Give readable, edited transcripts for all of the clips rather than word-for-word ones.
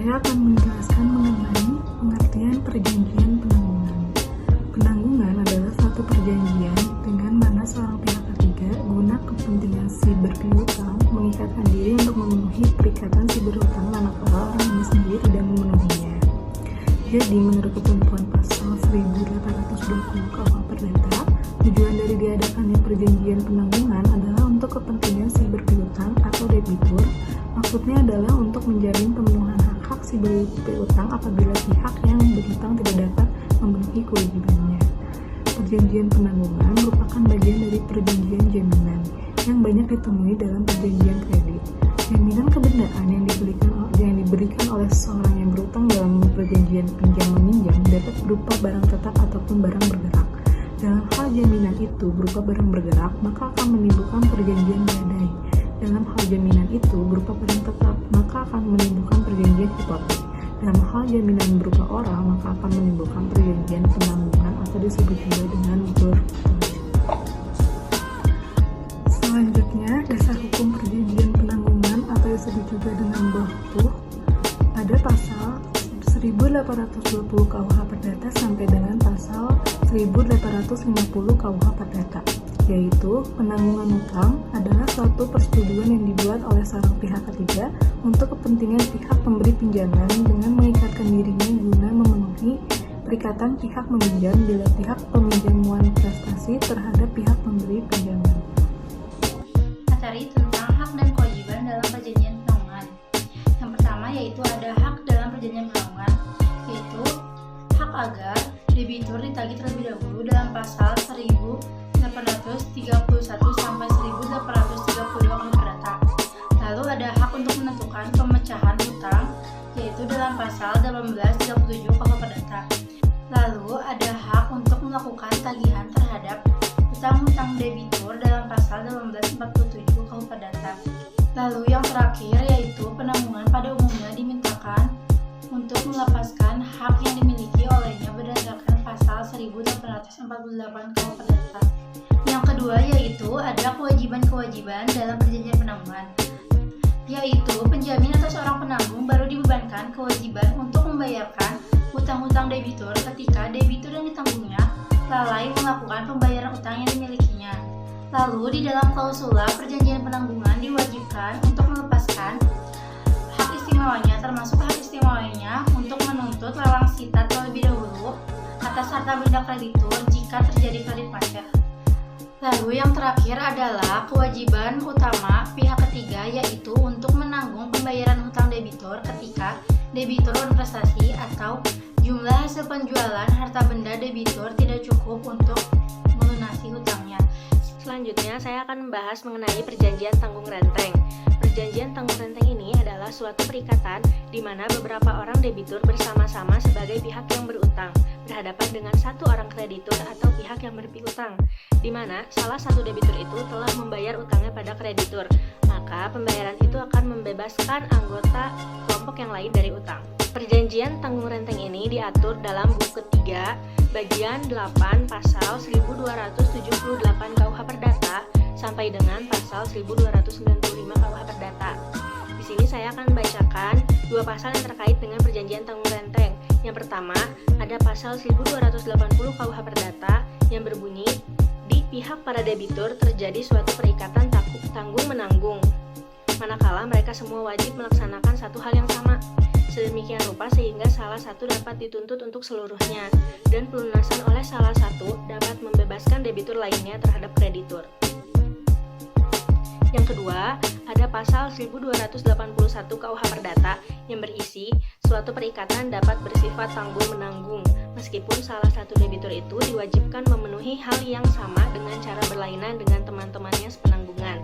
Saya akan menjelaskan mengenai pengertian perjanjian penanggungan. Penanggungan adalah suatu perjanjian dengan mana seorang pihak ketiga guna kepentingan si berpiutang mengikatkan diri untuk memenuhi perikatan si berutang manakala orang ini sendiri tidak memenuhinya. Jadi, menurut ketentuan pasal 1820 KUH Perdata, tujuan dari diadakannya perjanjian penanggungan adalah untuk kepentingan si berpiutang atau debitur. Maksudnya adalah untuk menjamin pemenuhan hak-hak si berpiutang apabila pihak yang berutang tidak dapat memenuhi kewajibannya. Perjanjian penanggungan merupakan bagian dari perjanjian jaminan yang banyak ditemui dalam perjanjian kredit. Jaminan kebendaan yang diberikan oleh seseorang yang berutang dalam perjanjian pinjam-meminjam dapat berupa barang tetap ataupun barang bergerak. Dalam hal jaminan itu berupa barang bergerak, maka akan menimbulkan perjanjian gadai. Dalam hal jaminan itu berupa barang tetap, maka akan menimbulkan perjanjian hipotek. Dalam hal jaminan berupa orang, maka akan menimbulkan perjanjian penanggungan atau disebut juga dengan berhutang. Selanjutnya, dasar hukum perjanjian penanggungan atau disebut juga dengan berhutang pada pasal 1820 KUH Perdata sampai dengan pasal 1850 KUH Perdata, yaitu penanggungan hutang adalah suatu persetujuan yang dibuat oleh seorang pihak ketiga untuk kepentingan pihak pemberi pinjaman dengan mengikatkan dirinya guna memenuhi perikatan pihak meminjam bila pihak peminjaman prestasi terhadap pihak pemberi pinjaman. Materi tentang hak dan kewajiban dalam perjanjian penanggungan. Yang pertama yaitu ada hak dalam perjanjian penanggungan, yaitu hak agar debitur ditagih terlebih dahulu dalam pasal 1831 sampai 1832 KUH Perdata. Lalu ada hak untuk menentukan pemecahan hutang, yaitu dalam pasal 1837 KUH Perdata. Lalu ada hak untuk melakukan tagihan terhadap hutang-hutang debitur dalam pasal 1847 KUH Perdata. Lalu yang terakhir yaitu penanggungan pada umumnya dimintakan untuk melepaskan hak yang dimiliki olehnya berdasarkan pasal 1848 KUH Perdata. Yang kedua yaitu ada kewajiban-kewajiban dalam perjanjian penanggungan, yaitu penjamin atau seorang penanggung baru dibebankan kewajiban untuk membayarkan hutang-hutang debitur ketika debitur yang ditanggungnya lalai melakukan pembayaran utang yang dimilikinya. Lalu di dalam klausula perjanjian penanggungan diwajibkan untuk melepaskan hak istimewanya, termasuk hak istimewanya untuk menuntut lelang sita terlebih dahulu atas harta benda kreditur jika terjadi kredit macet. Lalu yang terakhir adalah kewajiban utama pihak ketiga, yaitu untuk menanggung pembayaran hutang debitur ketika debitur prestasi atau jumlah hasil penjualan harta benda debitur tidak cukup untuk melunasi hutangnya. Selanjutnya saya akan membahas mengenai perjanjian tanggung renteng. Perjanjian tanggung renteng ini adalah suatu perikatan di mana beberapa orang debitur bersama-sama sebagai pihak yang berutang berhadapan dengan satu orang kreditur atau pihak yang berpiutang, di mana salah satu debitur itu telah membayar utangnya pada kreditur, maka pembayaran itu akan membebaskan anggota kelompok yang lain dari utang. Perjanjian tanggung renteng ini diatur dalam buku ketiga, bagian 8 pasal 1278 KUH Perdata sampai dengan pasal 1295 KUH Perdata. Di sini saya akan membacakan dua pasal yang terkait dengan perjanjian tanggung renteng. Yang pertama, ada pasal 1280 KUH Perdata yang berbunyi, di pihak para debitur terjadi suatu perikatan tanggung-menanggung, manakala mereka semua wajib melaksanakan satu hal yang sama, sedemikian rupa sehingga salah satu dapat dituntut untuk seluruhnya, dan pelunasan oleh salah satu dapat membebaskan debitur lainnya terhadap kreditur. Yang kedua, ada pasal 1281 KUH Perdata yang berisi suatu perikatan dapat bersifat tanggung-menanggung meskipun salah satu debitur itu diwajibkan memenuhi hal yang sama dengan cara berlainan dengan teman-temannya sepenanggungan.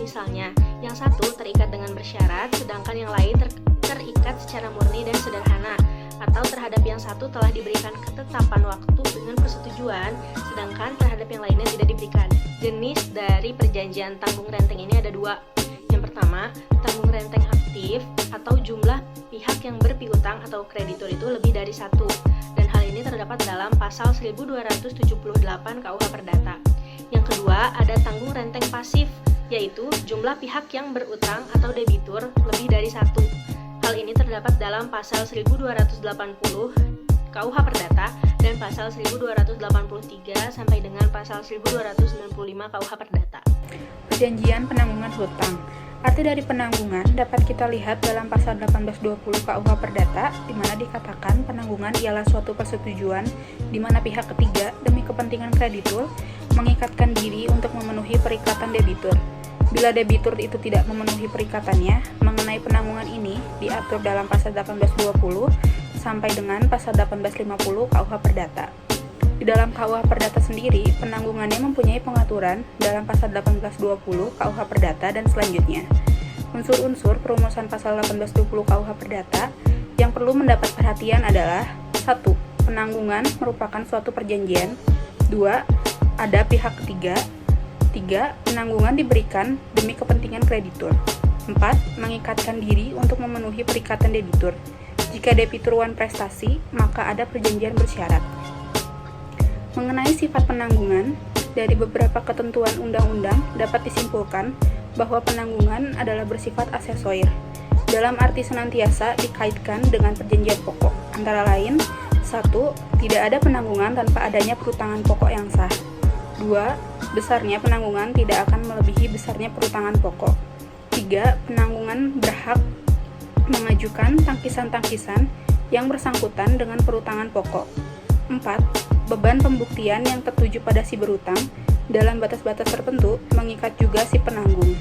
Misalnya, yang satu terikat dengan bersyarat sedangkan yang lain terikat secara murni dan sederhana, atau terhadap yang satu telah diberikan ketetapan waktu dengan persetujuan sedangkan terhadap yang lainnya tidak diberikan. Jenis dari perjanjian tanggung renteng ini ada dua. Yang pertama, tanggung renteng aktif atau jumlah pihak yang berpiutang atau kreditur itu lebih dari satu, dan hal ini terdapat dalam pasal 1278 KUH Perdata. Yang kedua, ada tanggung renteng pasif, yaitu jumlah pihak yang berutang atau debitur lebih dari satu. Hal ini terdapat dalam pasal 1280 KUH Perdata dan pasal 1283 sampai dengan pasal 1295 KUH Perdata. Perjanjian penanggungan hutang. Arti dari penanggungan dapat kita lihat dalam pasal 1820 KUH Perdata, di mana dikatakan penanggungan ialah suatu persetujuan di mana pihak ketiga demi kepentingan kreditur mengikatkan diri untuk memenuhi perikatan debitur. Bila debitur itu tidak memenuhi perikatannya, mengenai penanggungan ini diatur dalam pasal 1820 sampai dengan pasal 1850 KUH Perdata. Di dalam KUH Perdata sendiri, penanggungannya mempunyai pengaturan dalam pasal 1820 KUH Perdata dan selanjutnya. Unsur-unsur perumusan pasal 1820 KUH Perdata yang perlu mendapat perhatian adalah 1. Penanggungan merupakan suatu perjanjian. 2. Ada pihak ketiga. 3. Penanggungan diberikan demi kepentingan kreditur. 4. Mengikatkan diri untuk memenuhi perikatan debitur. Jika debitur wan prestasi, maka ada perjanjian bersyarat. Mengenai sifat penanggungan, dari beberapa ketentuan undang-undang dapat disimpulkan bahwa penanggungan adalah bersifat aksesorir, dalam arti senantiasa dikaitkan dengan perjanjian pokok, antara lain 1. Tidak ada penanggungan tanpa adanya perutangan pokok yang sah. 2. Besarnya penanggungan tidak akan melebihi besarnya perutangan pokok. 3. Penanggungan berhak mengajukan tangkisan-tangkisan yang bersangkutan dengan perutangan pokok. 4. Beban pembuktian yang tertuju pada si berutang dalam batas-batas tertentu mengikat juga si penanggung.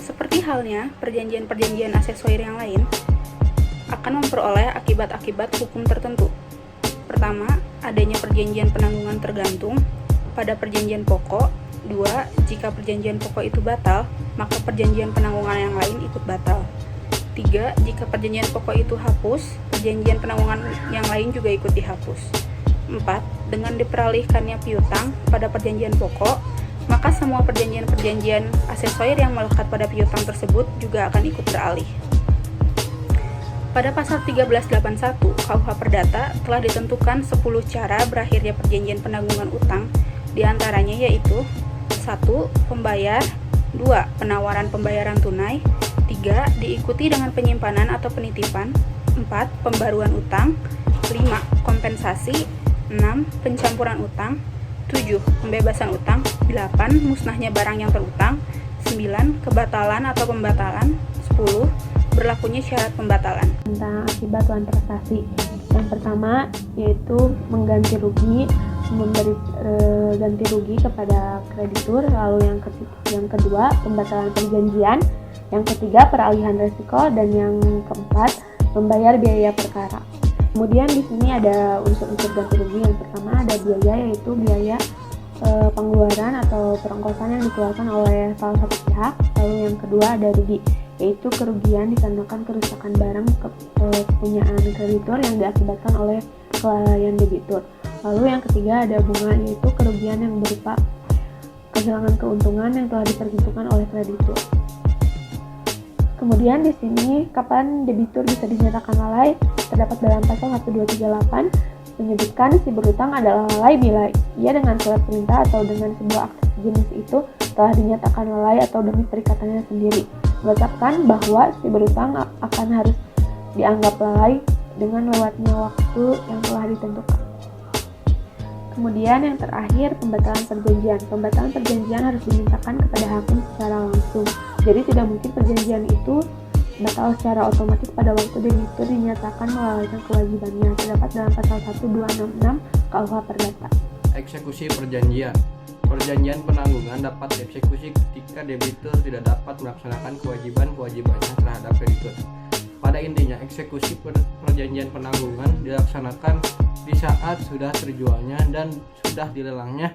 Seperti halnya perjanjian-perjanjian aksesorir yang lain, akan memperoleh akibat-akibat hukum tertentu. Pertama, adanya perjanjian penanggungan tergantung pada perjanjian pokok. 2. Jika perjanjian pokok itu batal, maka perjanjian penanggungan yang lain ikut batal. 3. Jika perjanjian pokok itu hapus, perjanjian penanggungan yang lain juga ikut dihapus. 4. Dengan diperalihkannya piutang pada perjanjian pokok, maka semua perjanjian-perjanjian aksesorir yang melekat pada piutang tersebut juga akan ikut beralih. Pada pasal 1381 KUH Perdata telah ditentukan 10 cara berakhirnya perjanjian penanggungan utang, diantaranya yaitu 1. Pembayar. 2. Penawaran pembayaran tunai. 3. Diikuti dengan penyimpanan atau penitipan. 4. Pembaruan utang. 5. Kompensasi. 6. Pencampuran utang. 7. Pembebasan utang. 8. Musnahnya barang yang terutang. 9. Kebatalan atau pembatalan. 10. Berlakunya syarat pembatalan. Tentang akibat wan prestasi. Yang pertama yaitu mengganti rugi, memberi ganti rugi kepada kreditur. Lalu yang kedua pembatalan perjanjian. Yang ketiga peralihan resiko, dan yang keempat membayar biaya perkara. Kemudian di sini ada unsur-unsur ganti rugi. Yang pertama ada biaya, yaitu biaya pengeluaran atau perongkosan yang dikeluarkan oleh salah satu pihak. Lalu yang kedua ada rugi, yaitu kerugian dikarenakan kerusakan barang kepunyaan kreditur yang diakibatkan oleh kelalaian debitur. Lalu yang ketiga ada bunga, yaitu kerugian yang berupa kehilangan keuntungan yang telah diperhitungkan oleh kreditur. Kemudian di sini kapan debitur bisa dinyatakan lalai terdapat dalam pasal 1238, menyebutkan si berutang adalah lalai bila ia dengan surat perintah atau dengan sebuah akte sejenis itu telah dinyatakan lalai atau demi perikatannya sendiri, menetapkan bahwa si berutang akan harus dianggap lalai dengan lewatnya waktu yang telah ditentukan. Kemudian yang terakhir, pembatalan perjanjian. Pembatalan perjanjian harus dimintakan kepada hakim secara langsung. Jadi tidak mungkin perjanjian itu batal secara otomatis pada waktu debitur dinyatakan melalaikan kewajibannya. Terdapat dalam pasal 1266 KUH Perdata. Eksekusi perjanjian. Perjanjian penanggungan dapat dieksekusi ketika debitur tidak dapat melaksanakan kewajiban-kewajibannya terhadap kreditur. Pada intinya, eksekusi perjanjian penanggungan dilaksanakan di saat sudah terjualnya dan sudah dilelangnya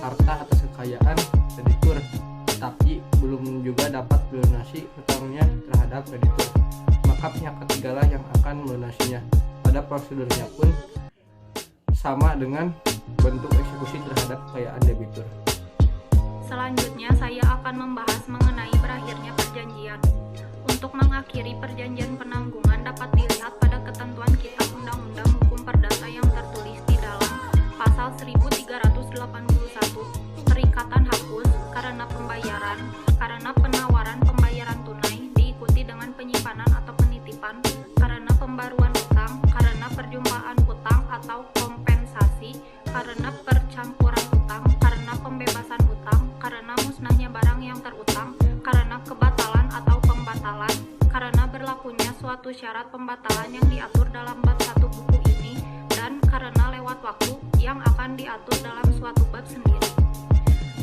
harta atas kekayaan kreditur, tapi belum juga dapat melunasi hutangnya terhadap kreditur. Maka pihak ketigalah yang akan melunasinya. Pada prosedurnya pun sama dengan bentuk eksekusi terhadap kekayaan debitur. Selanjutnya saya akan membahas mengenai berakhirnya perjanjian. Untuk mengakhiri perjanjian penanggungan dapat dilihat pada ketentuan Kitab Undang-Undang Hukum Perdata yang tertulis di dalam pasal 1381. Perikatan hapus karena pembayaran, karena penawaran pembayaran tunai diikuti dengan penyimpanan atau penitipan karena berlakunya suatu syarat pembatalan yang diatur dalam bab 1 buku ini dan karena lewat waktu yang akan diatur dalam suatu bab sendiri.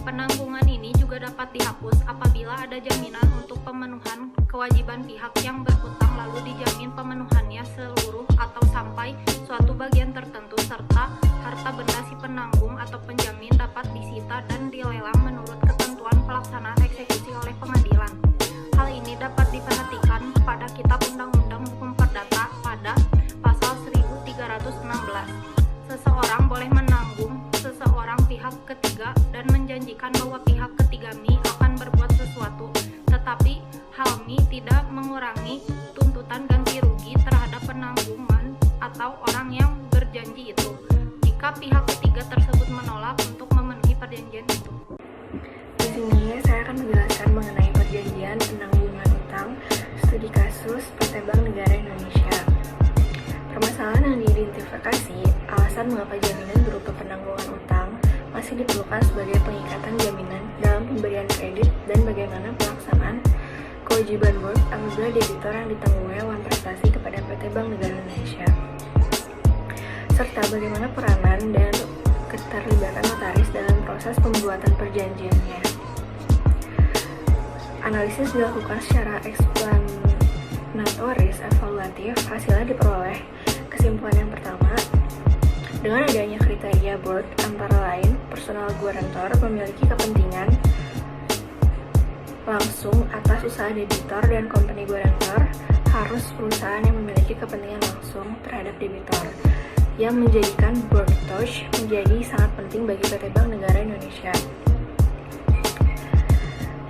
Penanggungan ini juga dapat dihapus apabila ada jaminan untuk pemenuhan kewajiban pihak yang berhutang lalu dijamin pemenuhannya seluruh atau sampai suatu bagian tertentu serta harta benda si penanggung atau penjamin dapat disita dan dilelang menurut ketentuan pelaksanaan eksekusi oleh pengadilan. Hal ini dapat diperhatikan pada Kitab Undang-Undang Hukum Perdata pada pasal 1316. Seseorang boleh menanggung seseorang pihak ketiga dan menjanjikan bahwa pihak ketiga Mi akan berbuat sesuatu, tetapi hal Mi tidak mengurangi tuntutan ganti rugi terhadap penanggungan atau orang yang berjanji itu, jika pihak ketiga tersebut menolak untuk memenuhi perjanjian itu. Di sini saya akan menjelaskan mengenai perjanjian penanggungan utang studi kasus PT Bank Negara Indonesia. Permasalahan yang diidentifikasi, alasan mengapa jaminan berupa penanggungan utang masih diperlukan sebagai pengikatan jaminan dalam pemberian kredit dan bagaimana pelaksanaan kewajiban board apabila debitor yang ditanggungnya uang prestasi kepada PT Bank Negara Indonesia, serta bagaimana peranan dan keterlibatan notaris dalam proses pembuatan perjanjiannya. Analisis dilakukan secara eksplanatoris evaluatif, hasilnya diperoleh. Kesimpulan yang pertama, dengan adanya kriteria board antara lain personal guarantor memiliki kepentingan langsung atas usaha debitor dan company guarantor harus perusahaan yang memiliki kepentingan langsung terhadap debitor, yang menjadikan board touch menjadi sangat penting bagi PT Bank Negara Indonesia.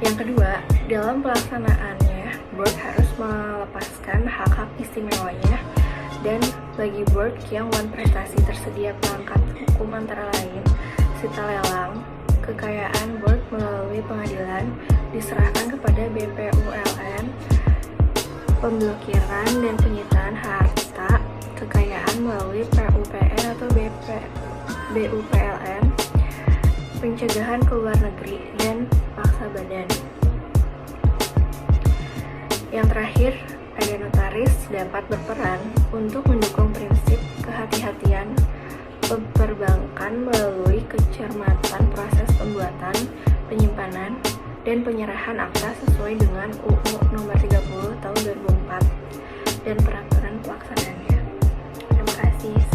Yang kedua, dalam pelaksanaannya, board harus melepaskan hak-hak istimewanya dan bagi board yang wan prestasi tersedia perangkat hukum antara lain sita lelang, kekayaan board melalui pengadilan diserahkan kepada BPULN, pemblokiran dan penyitaan harta kekayaan melalui PUPN atau BUPLN, pencegahan ke luar negeri, dan paksa badan. Yang terakhir, ada notaris dapat berperan untuk mendukung prinsip kehati-hatian perbankan melalui kecermatan proses pembuatan, penyimpanan, dan penyerahan akta sesuai dengan UU Nomor 30 Tahun 2004 dan peraturan pelaksanaannya. Terima kasih.